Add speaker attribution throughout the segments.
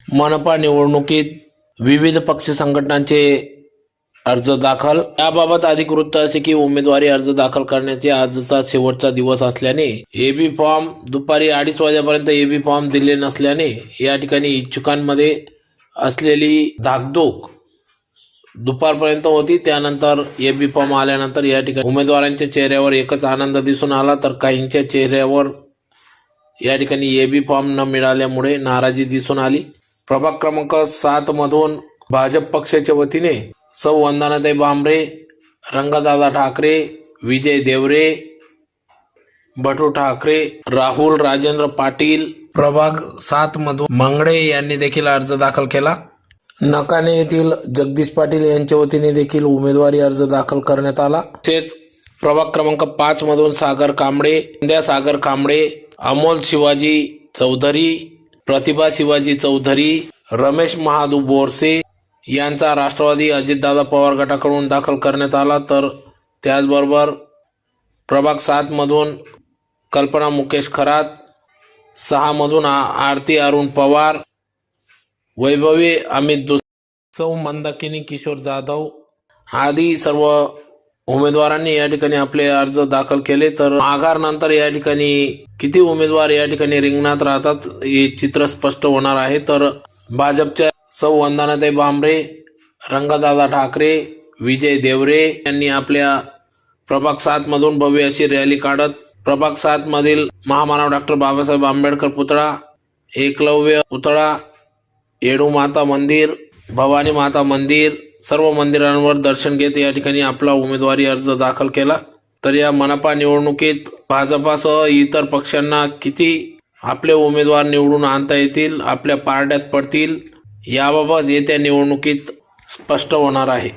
Speaker 1: मनपा निवडणुकीत विविध पक्ष संघटनांचे अर्ज दाखल। याबाबत अधिक वृत्त असे की उमेदवारी अर्ज दाखल करण्याचे आजचा शेवटचा दिवस असल्याने एबी फॉर्म दुपारी 2:30 वाजेपर्यंत एबी फॉर्म दिले नसल्याने या ठिकाणी इच्छुकांमध्ये असलेली धाकधूक दुपारपर्यंत होती। त्यानंतर एबी फॉर्म आल्यानंतर या ठिकाणी उमेदवारांच्या चेहऱ्यावर एकच आनंद दिसून आला, तर काहींच्या चेहऱ्यावर या ठिकाणी एबी फॉर्म न मिळाल्यामुळे नाराजी दिसून आली। प्रभाग क्रमांक 7 मधून भाजप पक्षाच्या वतीने सौ वंदनाताई भामरे, रंगादादा ठाकरे, विजय देवरे, बटू ठाकरे, राहुल राजेंद्र पाटील, प्रभाग 7 मधून मंगळे यांनी देखील अर्ज दाखल केला। नकाने येथील जगदीश पाटील यांच्या वतीने देखील उमेदवारी अर्ज दाखल करण्यात आला। तसेच प्रभाग क्रमांक 5 मधून सागर कांबळे, संध्या सागर कांबळे, अमोल शिवाजी चौधरी, प्रतिभा शिवाजी चौधरी, रमेश महादू बोरसे यांचा राष्ट्रवादी अजितदादा पवार गटाकडून दाखल करण्यात आला। तर त्याचबरोबर प्रभाग 7 मधून कल्पना मुकेश खरात, 6 मधून आरती अरुण पवार, वैभवी अमित सौ मंदाकिनी किशोर जाधव आदी सर्व उमेदवारांनी या ठिकाणी आपले अर्ज दाखल केले। तर आघारनंतर या ठिकाणी किती उमेदवार या ठिकाणी रिंगणात राहतात हे चित्र स्पष्ट होणार आहे। तर भाजपच्या सौ वंदनाताई भामरे, रंगादादा ठाकरे, विजय देवरे यांनी आपल्या प्रभाग 7 मधून भव्य अशी रॅली काढत प्रभाग 7 मधील महामानव डॉक्टर बाबासाहेब आंबेडकर पुतळा, एकलव्य पुतळा, येडू माता मंदिर, भवानी माता मंदिर सर्व मंदिरांवर दर्शन घेत या ठिकाणी आपला उमेदवारी अर्ज दाखल केला। तर या मनपा निवडणुकीत भाजपासह इतर पक्षांना किती आपले उमेदवार निवडून आणता येतील, आपल्या पारड्यात पडतील याबाबत येत्या निवडणुकीत स्पष्ट होणार आहे।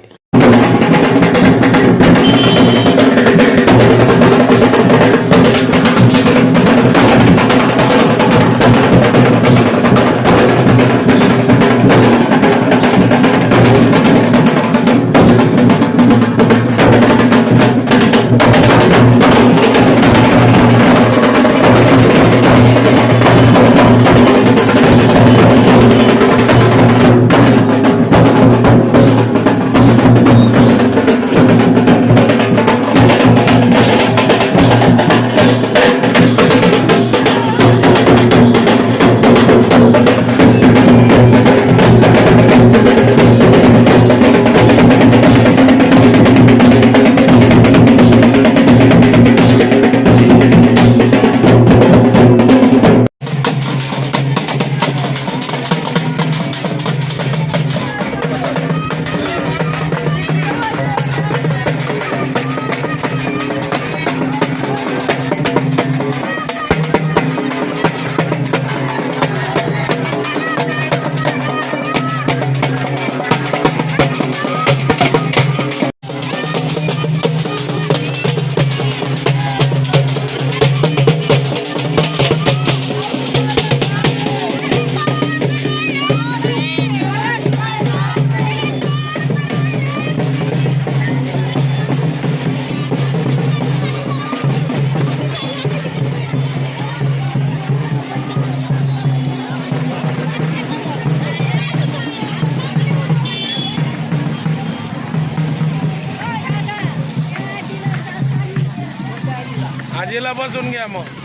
Speaker 1: आजीला बसून घ्या मग।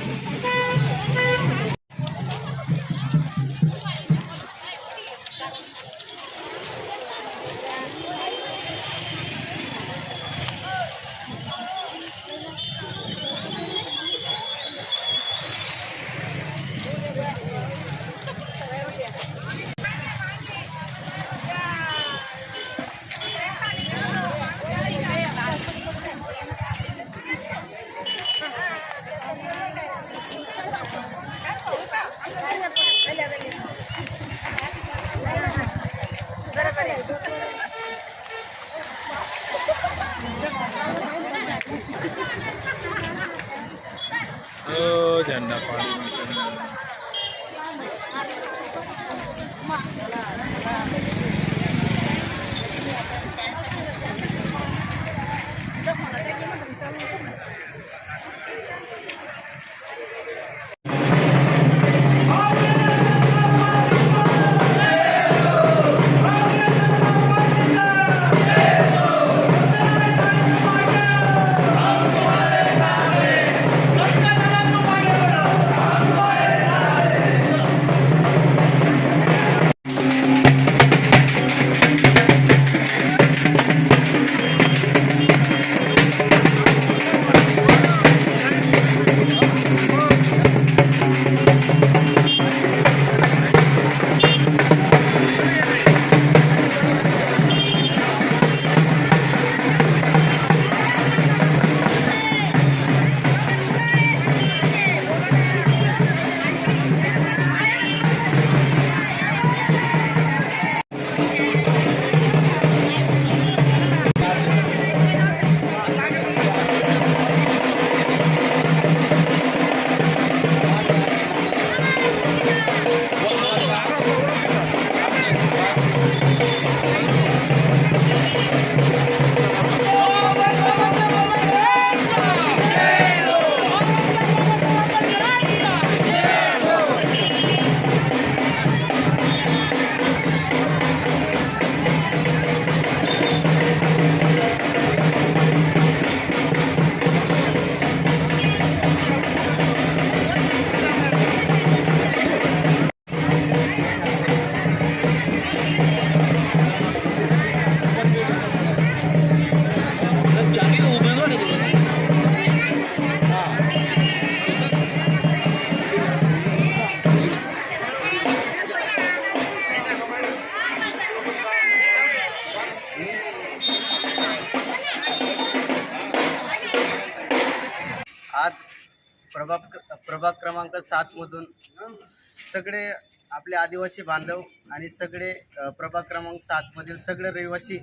Speaker 2: प्रभाग क्रमांक 7 मधून सगळे आपले आदिवासी बांधव आणि सगळे प्रभाग क्रमांक 7 मधील सगळे रहिवासी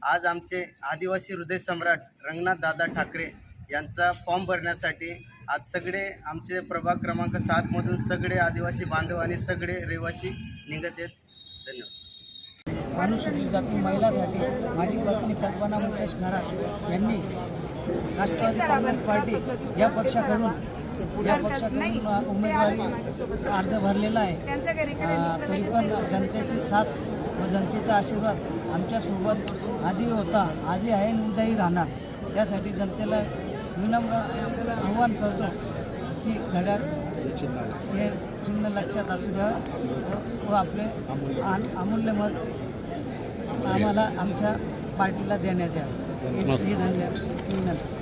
Speaker 2: आज आमचे आदिवासी हृदय सम्राट रंगनाथ दादा ठाकरे यांचा फॉर्म भरण्यासाठी आज सगळे आमचे प्रभाग क्रमांक 7 मधून सगळे आदिवासी बांधव आणि सगळे रहिवासी निघत आहेत. धन्यवाद.
Speaker 3: अनुसूचित जाती महिलांसाठी माझी पत्नी कल्पना मुकेश खरात यांनी राष्ट्रवादी काँग्रेस पार्टी या पक्षाकडून उमेदवारी अर्ज भरलेला आहे. तरी पण जनतेची साथ व जनतेचा आशीर्वाद आमच्यासोबत आधी होता, आजही आहे आणि उद्याही राहणार. त्यासाठी जनतेला विनम्र आव्हान करतो की घड्याळ हे चिन्ह लक्षात असू द्या व आपले अमूल्य मत आम्हाला आमच्या पार्टीला देण्यात यावं. ही धन्यवाद.